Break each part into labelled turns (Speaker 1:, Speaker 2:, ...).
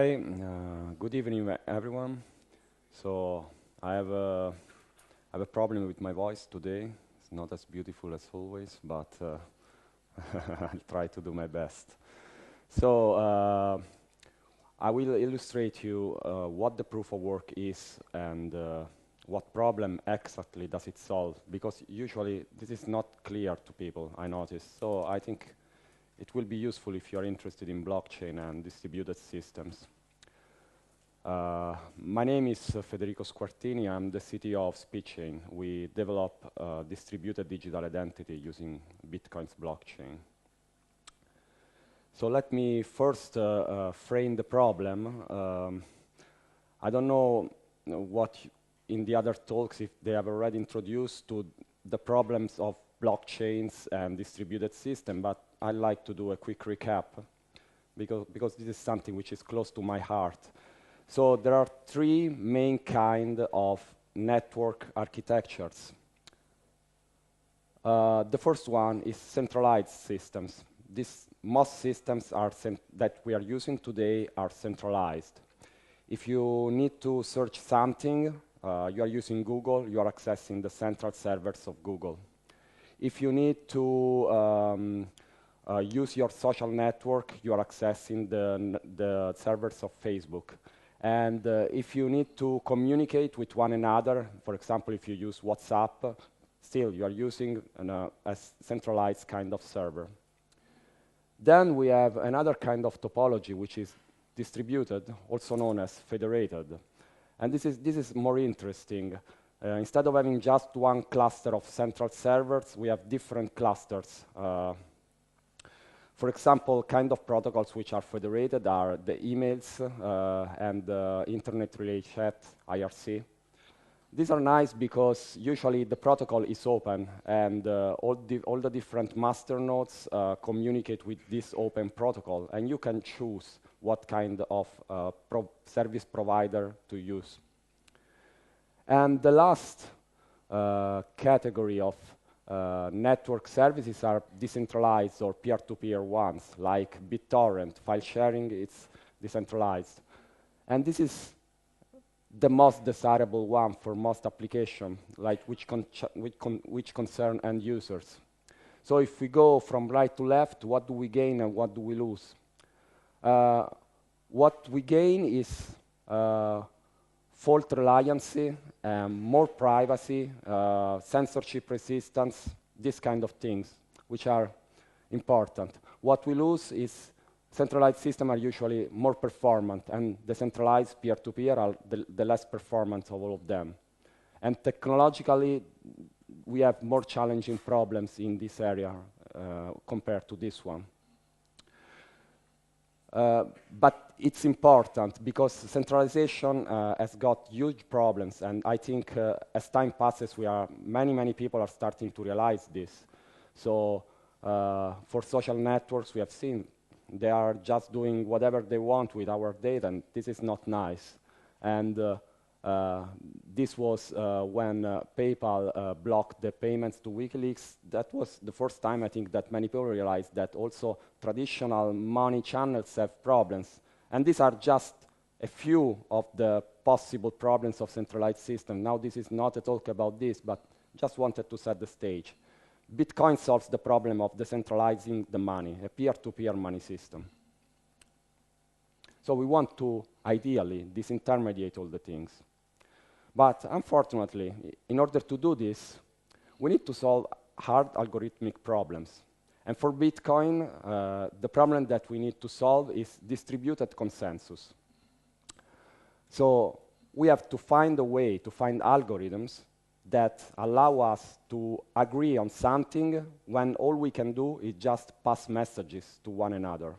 Speaker 1: Hi, good evening, everyone. So I have a problem with my voice today. It's not as beautiful as always, but I'll try to do my best. So I will illustrate you what the proof of work is and what problem exactly does it solve, because usually this is not clear to people, I notice. So I think it will be useful if you're interested in blockchain and distributed systems. My name is Federico Squartini. I'm the CTO of SpeedChain. We develop distributed digital identity using Bitcoin's blockchain. So let me first frame the problem. I don't know what in the other talks, if they have already introduced to the problems of blockchains and distributed system, but I'd like to do a quick recap because this is something which is close to my heart. So there are three main kind of network architectures. The first one is centralized systems. Most systems that we are using today are centralized. If you need to search something, you are using Google, you are accessing the central servers of Google. If you need to use your social network, you are accessing the servers of Facebook. And if you need to communicate with one another, for example, if you use WhatsApp, still you are using a centralized kind of server. Then we have another kind of topology, which is distributed, also known as federated. And this is more interesting. Instead of having just one cluster of central servers, we have different clusters. For example, kind of protocols which are federated are the emails and the Internet Relay Chat, IRC. These are nice because usually the protocol is open and all the different master nodes communicate with this open protocol, and you can choose what kind of service provider to use. And the last category of network services are decentralized or peer-to-peer ones, like BitTorrent. File sharing, it's decentralized. And this is the most desirable one for most applications, like which concern end users. So if we go from right to left, what do we gain and what do we lose? What we gain is fault reliancy, more privacy, censorship resistance, these kind of things, which are important. What we lose is centralized systems are usually more performant, and decentralized peer-to-peer are the less performant of all of them. And technologically, we have more challenging problems in this area compared to this one. But it's important because centralization has got huge problems, and I think as time passes, many people are starting to realize this. So for social networks, we have seen they are just doing whatever they want with our data, and this is not nice. And this was when PayPal blocked the payments to WikiLeaks. That was the first time, I think, that many people realized that also traditional money channels have problems. And these are just a few of the possible problems of centralized systems. Now, this is not a talk about this, but just wanted to set the stage. Bitcoin solves the problem of decentralizing the money, a peer-to-peer money system. So we want to, ideally, disintermediate all the things. But unfortunately, in order to do this, we need to solve hard algorithmic problems. And for Bitcoin, the problem that we need to solve is distributed consensus. So we have to find a way to find algorithms that allow us to agree on something when all we can do is just pass messages to one another.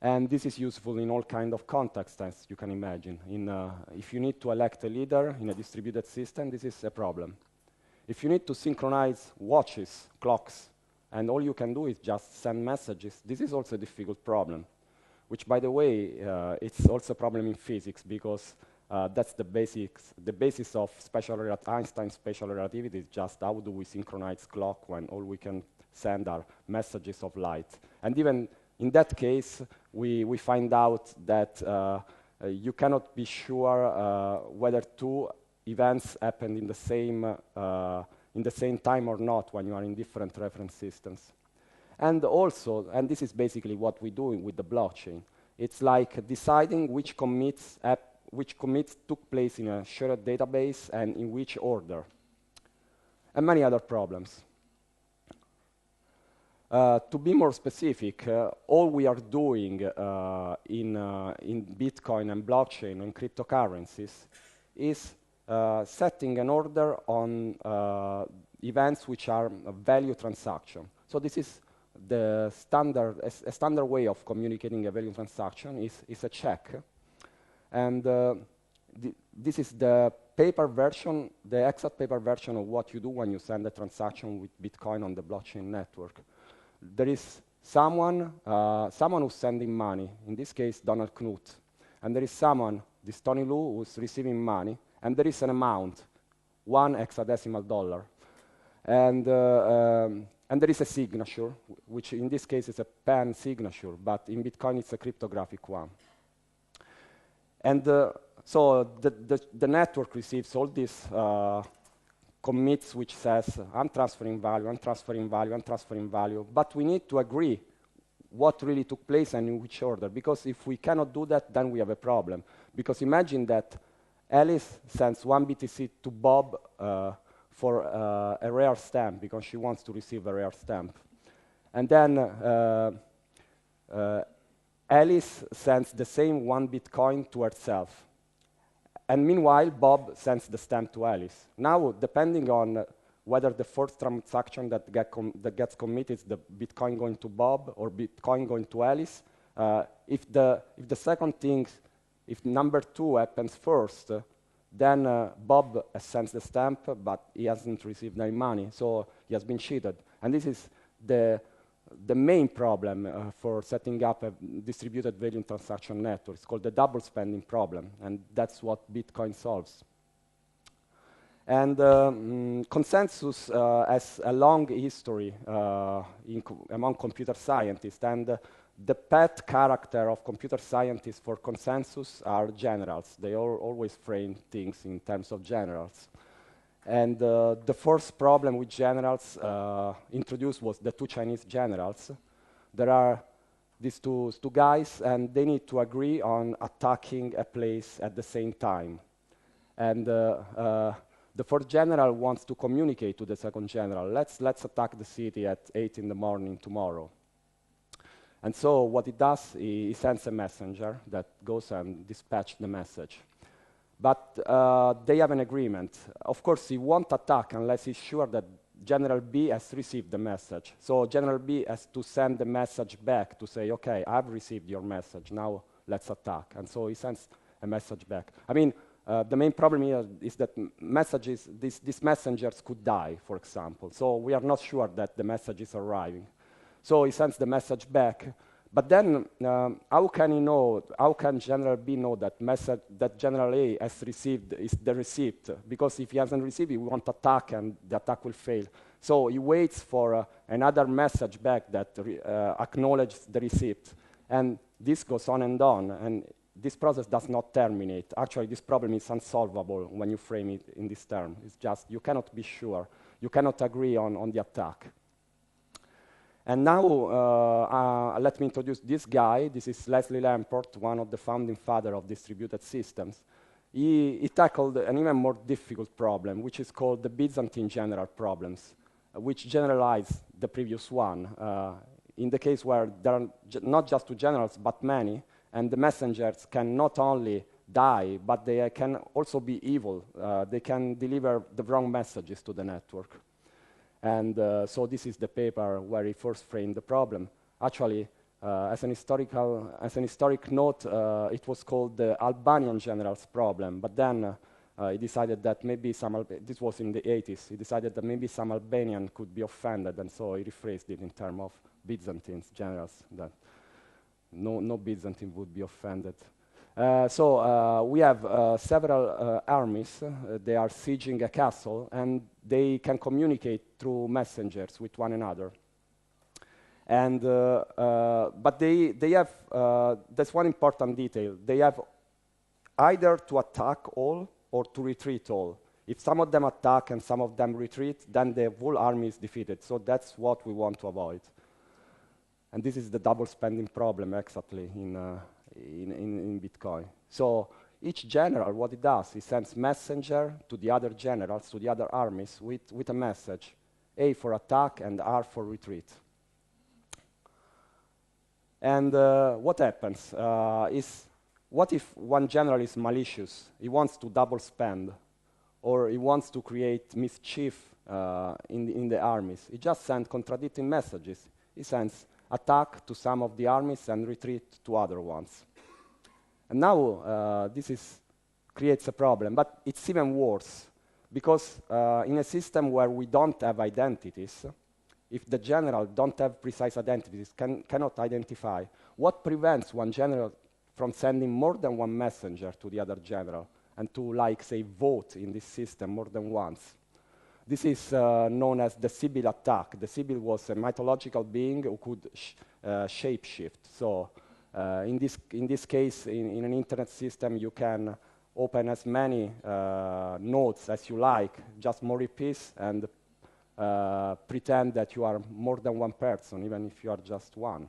Speaker 1: And this is useful in all kinds of contexts, as you can imagine. If you need to elect a leader in a distributed system, this is a problem. If you need to synchronize watches, clocks, and all you can do is just send messages, this is also a difficult problem, which, by the way, it's also a problem in physics, because that's the basis of Einstein's special relativity is just how do we synchronize clock when all we can send are messages of light. And even in that case, we find out that you cannot be sure whether two events happened in the same time or not when you are in different reference systems. And also, and this is basically what we're doing with the blockchain, it's like deciding which commits took place in a shared database and in which order, and many other problems. To be more specific, all we are doing in Bitcoin and blockchain and cryptocurrencies is setting an order on events which are a value transaction. So this is the standard, a standard way of communicating a value transaction is a check. And this is the paper version, the exact paper version of what you do when you send a transaction with Bitcoin on the blockchain network. There is someone who's sending money, in this case, Donald Knuth. And there is someone, this Tony Lu, who's receiving money. And there is an amount, $1 hexadecimal. And there is a signature, which in this case is a pen signature, but in Bitcoin it's a cryptographic one. And so the network receives all these commits which says, I'm transferring value, I'm transferring value, I'm transferring value. But we need to agree what really took place and in which order. Because if we cannot do that, then we have a problem. Because imagine that Alice sends 1 BTC to Bob for a rare stamp, because she wants to receive a rare stamp. And then Alice sends the same 1 Bitcoin to herself. And meanwhile, Bob sends the stamp to Alice. Now, depending on whether the first transaction that gets committed is the Bitcoin going to Bob or Bitcoin going to Alice, if the second thing, if number 2 happens first, then Bob sends the stamp, but he hasn't received any money, so he has been cheated. And this is the main problem for setting up a distributed value transaction network. It's called the double spending problem, and that's what Bitcoin solves. And consensus has a long history among computer scientists, and the pet character of computer scientists for consensus are generals. They always frame things in terms of generals. And the first problem with generals introduced was the 2 Chinese generals. There are these two guys, and they need to agree on attacking a place at the same time. And the first general wants to communicate to the second general, let's attack the city at 8 in the morning tomorrow. And so what it does, he sends a messenger that goes and dispatches the message. But they have an agreement. Of course, he won't attack unless he's sure that General B has received the message. So General B has to send the message back to say, okay, I've received your message, now let's attack. And so he sends a message back. I mean, the main problem here is that messages, these messengers could die, for example. So we are not sure that the message is arriving. So he sends the message back. But then, how can he know? How can General B know that message that General A has received is the receipt? Because if he hasn't received it, he won't attack, and the attack will fail. So he waits for another message back that acknowledges the receipt, and this goes on, and this process does not terminate. Actually, this problem is unsolvable when you frame it in this term. It's just you cannot be sure. You cannot agree on the attack. And now, let me introduce this guy. This is Leslie Lamport, one of the founding fathers of distributed systems. He tackled an even more difficult problem, which is called the Byzantine general problems, which generalize the previous one. In the case where there are not just 2 generals, but many, and the messengers can not only die, but they can also be evil. They can deliver the wrong messages to the network. And so this is the paper where he first framed the problem. Actually, as an historic note, it was called the Albanian generals problem. But then he decided that maybe this was in the 80s. He decided that maybe some Albanian could be offended, and so he rephrased it in terms of Byzantine generals, that no Byzantine would be offended. So we have several armies. They are sieging a castle, and they can communicate through messengers with one another. And, but they have, that's one important detail. They have either to attack all or to retreat all. If some of them attack and some of them retreat, then the whole army is defeated. So that's what we want to avoid. And this is the double spending problem exactly in Bitcoin. So each general, what it does, it sends messenger to the other generals, to the other armies with a message, A for attack and R for retreat. And what happens is, what if one general is malicious? He wants to double spend, or he wants to create mischief in the armies. He just sends contradicting messages. He sends attack to some of the armies and retreat to other ones. And now this creates a problem, but it's even worse, because in a system where we don't have identities, if the general don't have precise identities, cannot identify, what prevents one general from sending more than one messenger to the other general and to, like, say, vote in this system more than once? This is known as the Sibyl attack. The Sibyl was a mythological being who could shapeshift. So in this case, in an internet system, you can open as many nodes as you like, just more IPs, and pretend that you are more than one person, even if you are just one.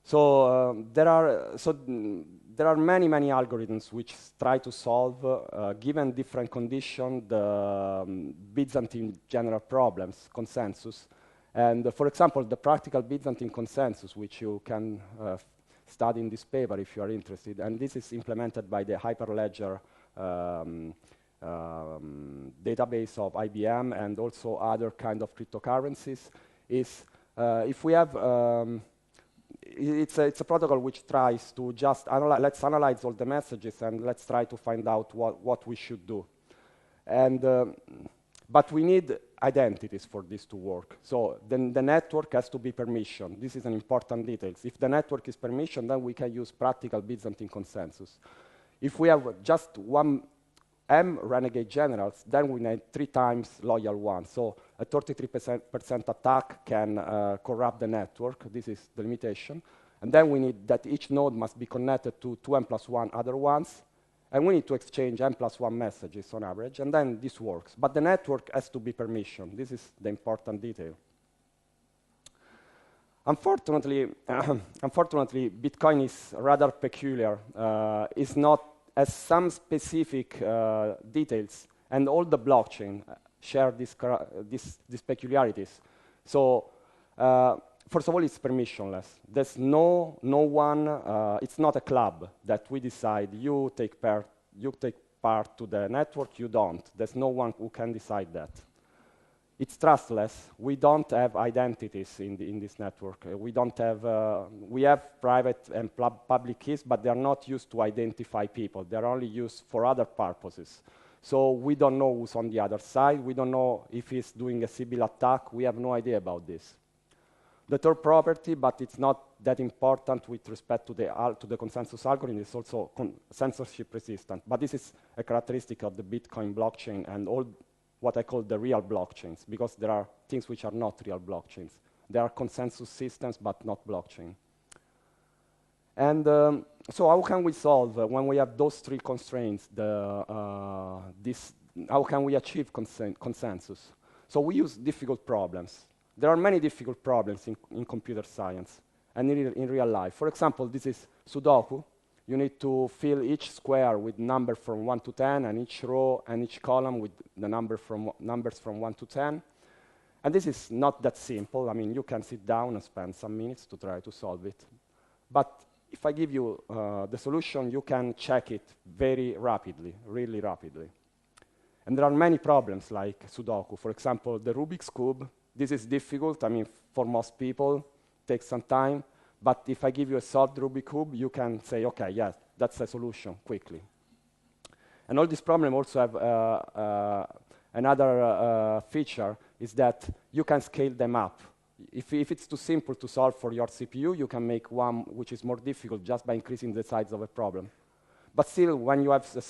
Speaker 1: So there are many algorithms which try to solve, given different conditions, the Byzantine general problems, consensus. And for example, the practical Byzantine consensus, which you can study in this paper if you are interested, and this is implemented by the Hyperledger database of IBM and also other kind of cryptocurrencies, is if we have it's a protocol which tries to just let's analyze all the messages and let's try to find out what we should do. And but we need identities for this to work. So then the network has to be permissioned. This is an important detail. If the network is permissioned, then we can use practical Byzantine consensus. If we have just one M renegade generals, then we need 3 times loyal ones. So a 33% attack can corrupt the network. This is the limitation. And then we need that each node must be connected to 2M+1 other ones. And we need to exchange M+1 messages on average. And then this works. But the network has to be permissioned. This is the important detail. Unfortunately, Bitcoin is rather peculiar. It's not as some specific details, and all the blockchain share these peculiarities. So first of all, it's permissionless. There's no one. It's not a club that we decide you take part to the network, you don't. There's no one who can decide that. It's trustless. We don't have identities in this network. We don't have. We have private and public keys, but they are not used to identify people. They are only used for other purposes. So we don't know who's on the other side. We don't know if he's doing a Sibyl attack. We have no idea about this. The third property, but it's not that important with respect to the consensus algorithm, is also censorship resistant. But this is a characteristic of the Bitcoin blockchain and all what I call the real blockchains, because there are things which are not real blockchains. There are consensus systems, but not blockchain. And so how can we solve, when we have those 3 constraints, how can we achieve consensus? So we use difficult problems. There are many difficult problems in computer science and in real life. For example, this is Sudoku. You need to fill each square with number from 1 to 10, and each row and each column with the numbers from 1 to 10. And this is not that simple. I mean, you can sit down and spend some minutes to try to solve it. But if I give you the solution, you can check it very rapidly, really rapidly. And there are many problems like Sudoku. For example, the Rubik's Cube. This is difficult. I mean, for most people, it takes some time. But if I give you a solved Rubik's Cube, you can say, OK, yes, that's a solution quickly. And all these problems also have another feature, is that you can scale them up. If it's too simple to solve for your CPU, you can make one which is more difficult just by increasing the size of a problem. But still, when you have a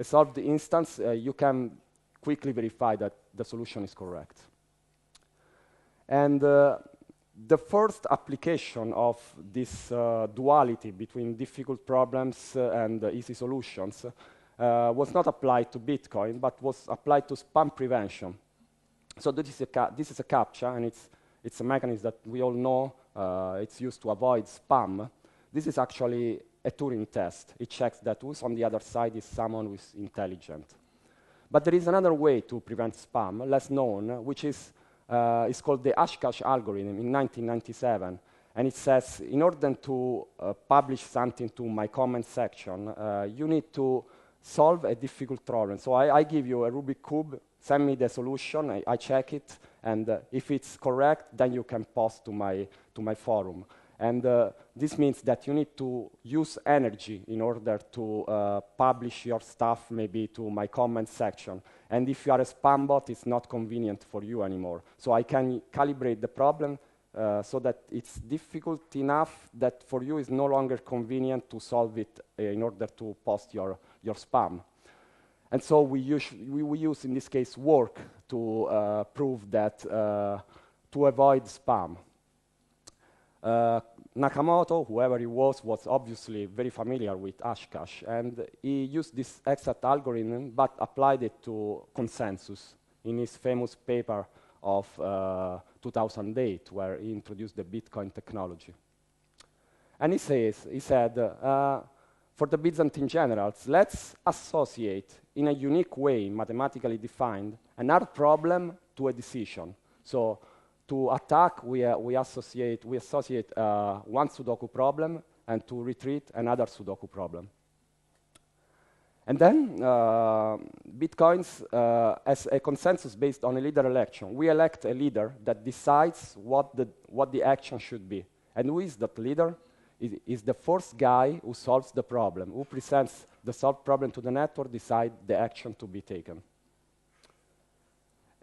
Speaker 1: solved instance, you can quickly verify that the solution is correct. And the first application of this duality between difficult problems and easy solutions was not applied to Bitcoin, but was applied to spam prevention. So this is a CAPTCHA, and it's a mechanism that we all know. It's used to avoid spam. This is actually a Turing test. It checks that who's on the other side is someone who is intelligent. But there is another way to prevent spam, less known, which is called the Hashcash algorithm in 1997. And it says, in order to publish something to my comment section, you need to solve a difficult problem. So I give you a Rubik cube, send me the solution, I check it, and if it's correct, then you can post to my forum. And this means that you need to use energy in order to publish your stuff maybe to my comment section. And if you are a spam bot, it's not convenient for you anymore. So I can calibrate the problem so that it's difficult enough that for you it's no longer convenient to solve it in order to post your spam. And so we use, in this case, work to prove that, to avoid spam. Nakamoto, whoever he was obviously very familiar with Hashcash, and he used this exact algorithm, but applied it to consensus in his famous paper of 2008, where he introduced the Bitcoin technology. And he said, for the Byzantine generals, let's associate in a unique way, mathematically defined, an hard problem to a decision. So to attack, we associate one Sudoku problem, and to retreat, another Sudoku problem. And then Bitcoins as a consensus based on a leader election. We elect a leader that decides what the action should be. And who is that leader? Is the first guy who solves the problem, who presents the solved problem to the network, decide the action to be taken.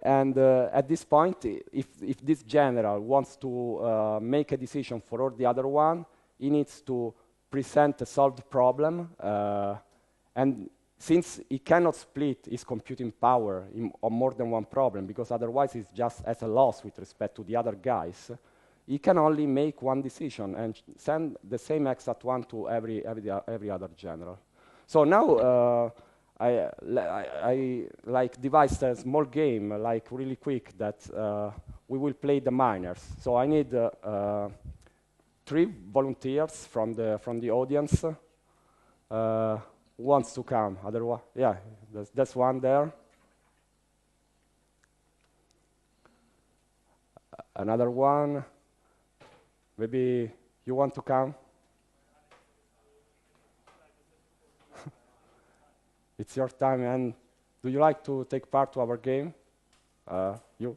Speaker 1: And at this point, if this general wants to make a decision for all the other one, he needs to present a solved problem. And since he cannot split his computing power on more than one problem, because otherwise he's just at a loss with respect to the other guys, he can only make one decision and send the same exact one to every other general. So now I like devised a small game, like really quick, that we will play the miners. So I need 3 volunteers from the audience. Who wants to come? Otherwise, yeah, that's one there. Another one. Maybe you want to come? It's your time, and do you like to take part to our game? You?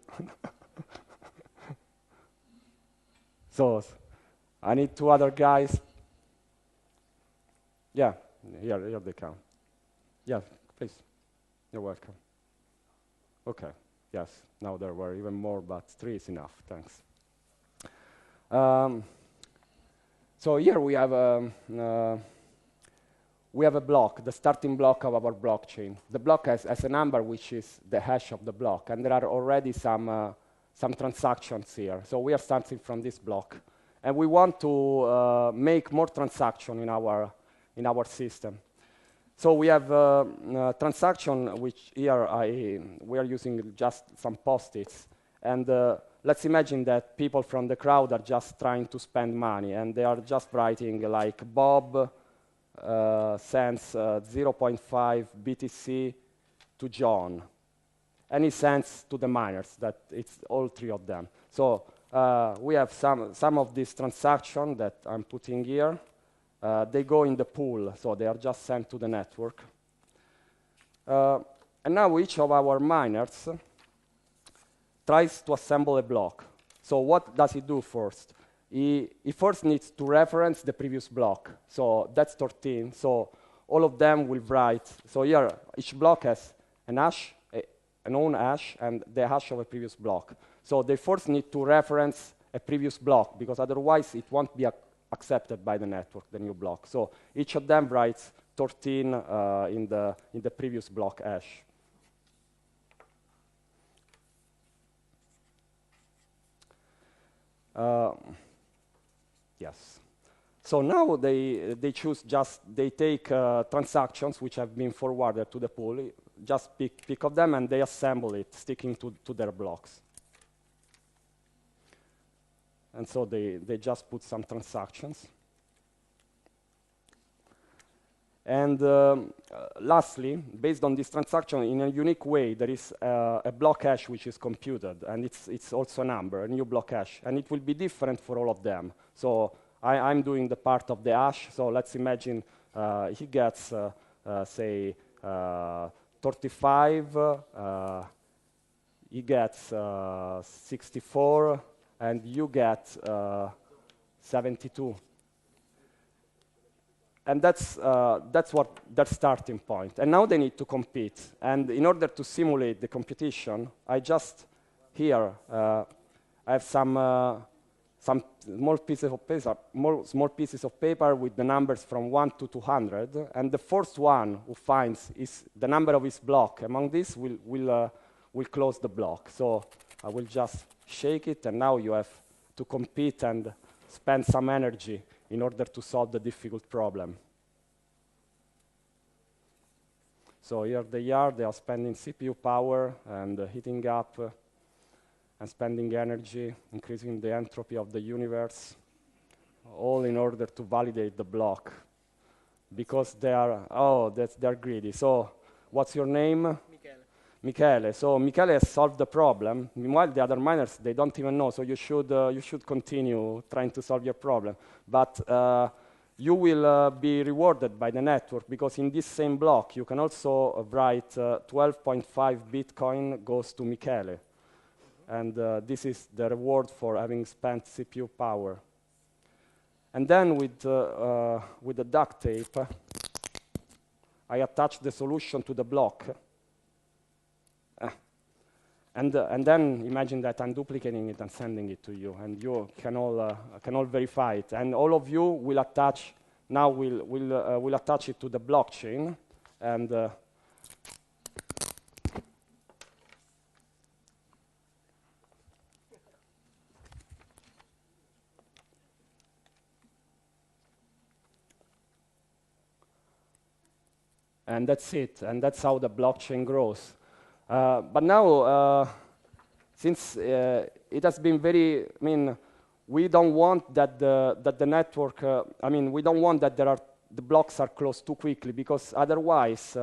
Speaker 1: So, I need 2 other guys. Yeah, here they come. Yeah, please. You're welcome. Okay, yes, now there were even more, but 3 is enough, thanks. So here we have a block, the starting block of our blockchain. The block has a number which is the hash of the block, and there are already some transactions here. So we are starting from this block, and we want to make more transactions in our system. So we have a transaction which here we are using just some post-its, and let's imagine that people from the crowd are just trying to spend money, and they are just writing like Bob sends 0.5 BTC to John, and he sends to the miners, that it's all 3 of them. So we have some of these transactions that I'm putting here. They go in the pool, so they are just sent to the network. And now each of our miners tries to assemble a block. So what does he do first? He first needs to reference the previous block. So that's 13. So all of them will write. So here, each block has an hash, an own hash, and the hash of a previous block. So they first need to reference a previous block, because otherwise it won't be accepted by the network, the new block. So each of them writes 13 in the previous block hash. Yes. So now they choose they take transactions which have been forwarded to the pool, just pick of them, and they assemble it, sticking to their blocks. And so they just put some transactions. And lastly, based on this transaction, in a unique way, there is a block hash which is computed, and it's also a number, a new block hash, and it will be different for all of them. So I'm doing the part of the hash, so let's imagine he gets, say, 35, he gets 64, and you get 72. And that's their starting point. And now they need to compete. And in order to simulate the competition, I just here I have some small pieces of paper with the numbers from 1 to 200. And the first one who finds is the number of his block among these will close the block. So I will just shake it, and now you have to compete and spend some energy in order to solve the difficult problem. So here they are spending CPU power and heating up and spending energy, increasing the entropy of the universe, all in order to validate the block. Because they're greedy. So what's your name? Michele. So Michele has solved the problem. Meanwhile, the other miners, they don't even know. So you should continue trying to solve your problem. But you will be rewarded by the network, because in this same block, you can also write 12.5 Bitcoin goes to Michele. And this is the reward for having spent CPU power. And then with the duct tape, I attach the solution to the block. And then imagine that I'm duplicating it and sending it to you, and you can all verify it. And all of you will attach, now will attach it to the blockchain, and that's it, and that's how the blockchain grows. But now, since it has been very, we don't want that the network, we don't want that the blocks are closed too quickly, because otherwise,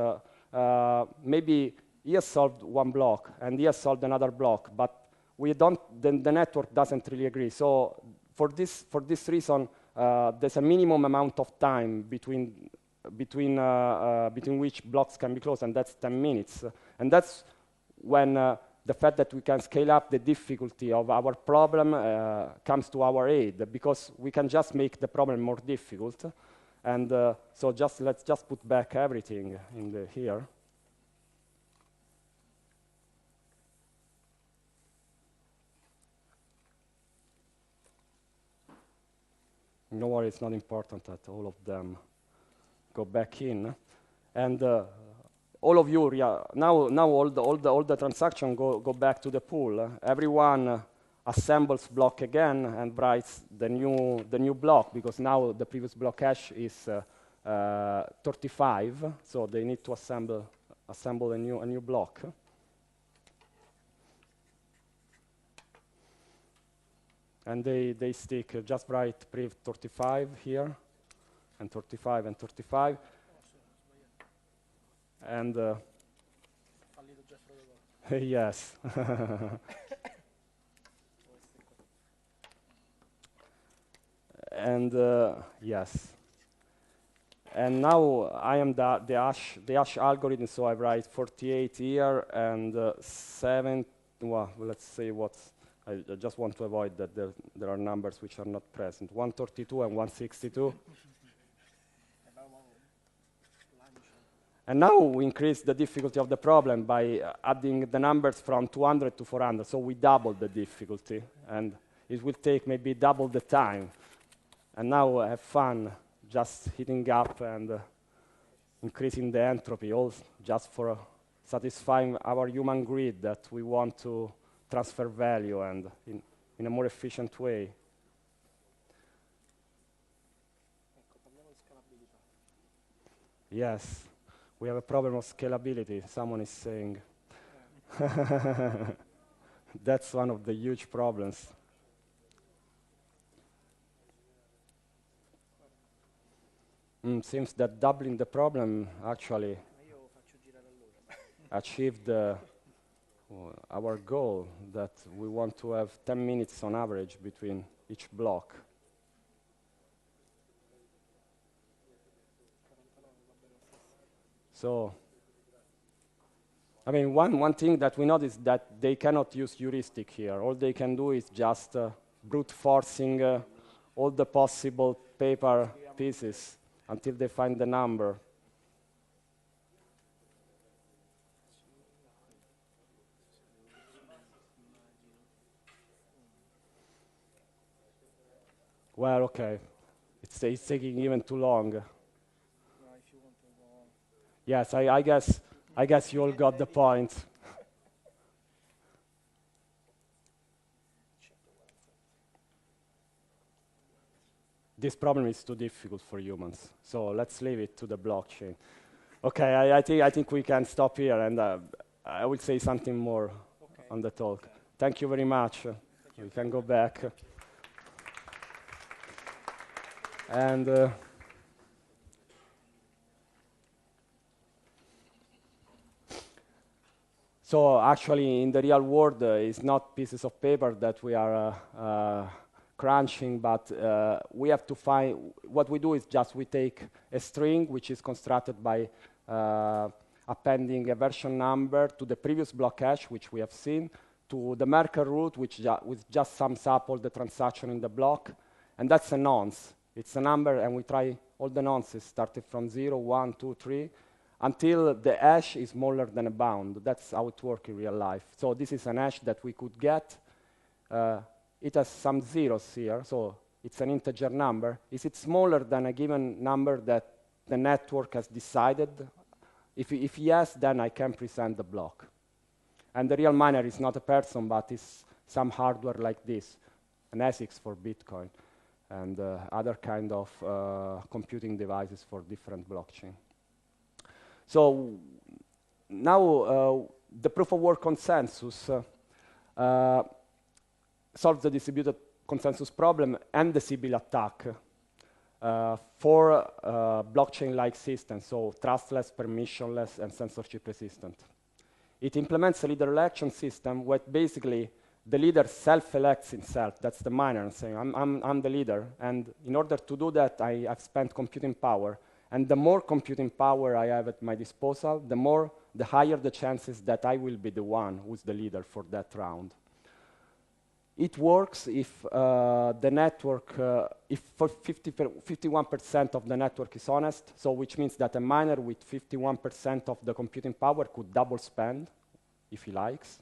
Speaker 1: maybe he has solved one block and he has solved another block, but the network doesn't really agree. So for this reason, there's a minimum amount of time between which blocks can be closed, and that's 10 minutes. And that's when the fact that we can scale up the difficulty of our problem comes to our aid, because we can just make the problem more difficult. And so let's just put back everything in here. No worry, it's not important that all of them go back in. And all of you, now all the transactions go back to the pool. Everyone assembles block again and writes the new block, because now the previous block hash is 35, so they need to assemble a new block. And they stick, just write prev 35 here, and 35 and 35. And yes. And yes. And now I am the hash algorithm, so I write 48 here and 7. Well, let's say I just want to avoid that there are numbers which are not present. 132 and 162. And now we increase the difficulty of the problem by adding the numbers from 200 to 400. So we double the difficulty, and it will take maybe double the time. And now have fun just heating up and increasing the entropy, all just for satisfying our human greed that we want to transfer value and in a more efficient way. Yes, we have a problem of scalability, someone is saying. That's one of the huge problems. Seems that doubling the problem actually achieved our goal that we want to have 10 minutes on average between each block. So, I mean, one thing that we noticed that they cannot use heuristic here. All they can do is just brute forcing all the possible paper pieces until they find the number. Well, okay, it's taking even too long. Yes, I guess you all got the point. This problem is too difficult for humans, so let's leave it to the blockchain. Okay, I think we can stop here, and I will say something more on the talk. Thank you very much. We can go back. And so actually, in the real world, it's not pieces of paper that we are crunching, but we have to find, what we do is just we take a string which is constructed by appending a version number to the previous block hash, which we have seen, to the Merkle root, which just sums up all the transactions in the block, and that's a nonce. It's a number, and we try all the nonces starting from 0, 1, 2, 3, until the hash is smaller than a bound. That's how it works in real life. So this is an hash that we could get. It has some zeros here, so it's an integer number. Is it smaller than a given number that the network has decided? If yes, then I can present the block. And the real miner is not a person, but is some hardware like this, an ASICs for Bitcoin, and other kind of computing devices for different blockchain. So now the proof of work consensus solves the distributed consensus problem and the Sybil attack for blockchain-like systems, so trustless, permissionless, and censorship resistant. It implements a leader election system where basically the leader self-elects himself. That's the miner saying, I'm the leader. And in order to do that, I have spent computing power. And the more computing power I have at my disposal, the higher the chances that I will be the one who's the leader for that round. It works if the network, if 51% of the network is honest, so which means that a miner with 51% of the computing power could double spend if he likes.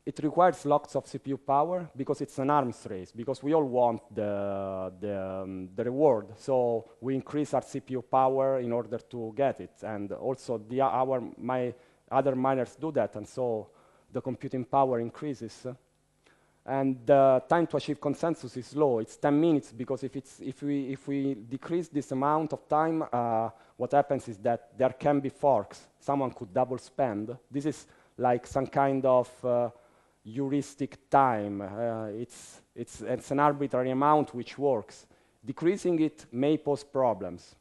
Speaker 1: It requires lots of CPU power because it's an arms race, because we all want the reward. So we increase our CPU power in order to get it. And also my other miners do that, and so the computing power increases. And the time to achieve consensus is low. It's 10 minutes, because if we decrease this amount of time, what happens is that there can be forks. Someone could double spend. This is like some kind of heuristic time. It's an arbitrary amount which works. Decreasing it may pose problems.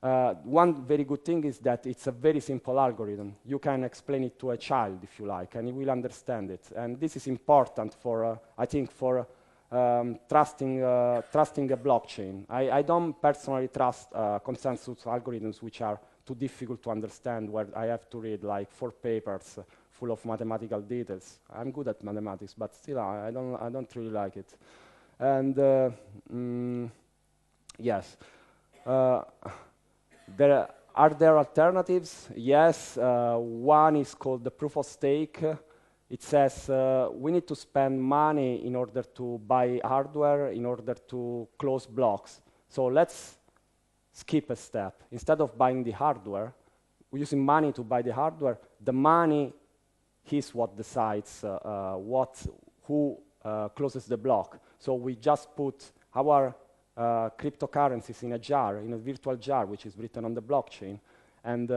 Speaker 1: One very good thing is that it's a very simple algorithm. You can explain it to a child if you like, and he will understand it. And this is important for, I think, for trusting a blockchain. I don't personally trust consensus algorithms which are too difficult to understand, where I have to read like 4 papers full of mathematical details. I'm good at mathematics, but still I don't really like it. And yes. Are there alternatives? Yes. One is called the proof of stake. It says we need to spend money in order to buy hardware, in order to close blocks. So let's skip a step. Instead of buying the hardware, we're using money to buy the hardware. The money is what decides who closes the block. So we just put our cryptocurrencies in a jar, in a virtual jar, which is written on the blockchain. And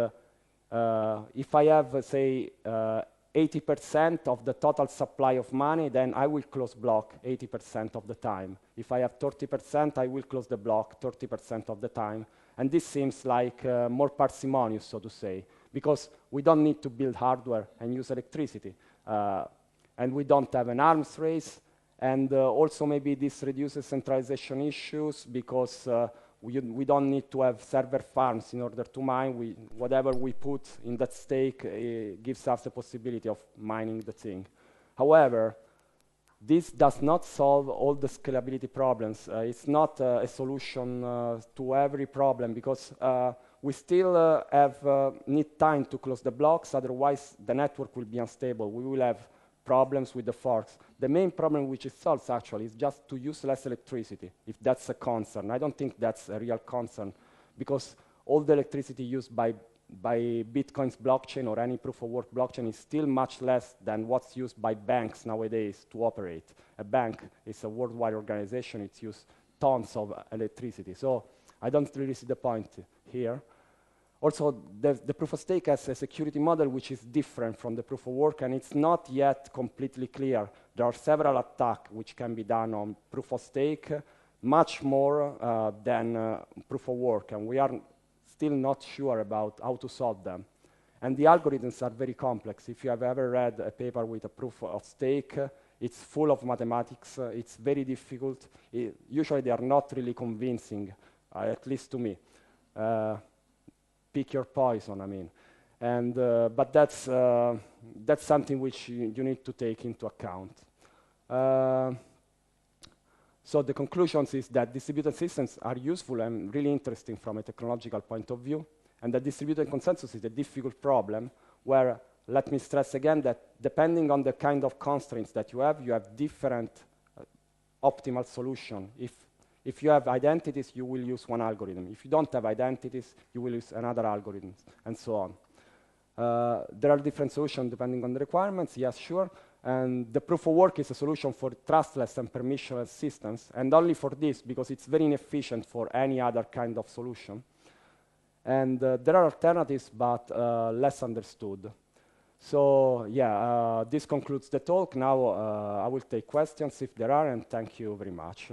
Speaker 1: if I have, say, 80% of the total supply of money, then I will close block 80% of the time. If I have 30%, I will close the block 30% of the time. And this seems like more parsimonious, so to say, because we don't need to build hardware and use electricity. And we don't have an arms race. And also maybe this reduces centralization issues because we don't need to have server farms in order to mine. Whatever we put in that stake gives us the possibility of mining the thing. However, this does not solve all the scalability problems. It's not a solution to every problem because we still need time to close the blocks, otherwise the network will be unstable. We will have problems with the forks. The main problem which it solves actually is just to use less electricity, if that's a concern. I don't think that's a real concern because all the electricity used by Bitcoin's blockchain or any proof of work blockchain is still much less than what's used by banks nowadays to operate. A bank is a worldwide organization, it's used tons of electricity. So I don't really see the point here. Also, the proof of stake has a security model which is different from the proof of work, and it's not yet completely clear. There are several attacks which can be done on proof of stake, much more than proof of work, and we are still not sure about how to solve them. And the algorithms are very complex. If you have ever read a paper with a proof of stake, it's full of mathematics. It's very difficult. Usually, they are not really convincing, at least to me. Pick your poison, I mean. And, but that's something which you need to take into account. So the conclusions is that distributed systems are useful and really interesting from a technological point of view, and that distributed consensus is a difficult problem where, let me stress again, that depending on the kind of constraints that you have different optimal solution. If you have identities, you will use one algorithm. If you don't have identities, you will use another algorithm, and so on. There are different solutions depending on the requirements, yes, sure. And the proof of work is a solution for trustless and permissionless systems, and only for this, because it's very inefficient for any other kind of solution. And there are alternatives, but less understood. So yeah, this concludes the talk. Now I will take questions if there are, and thank you very much.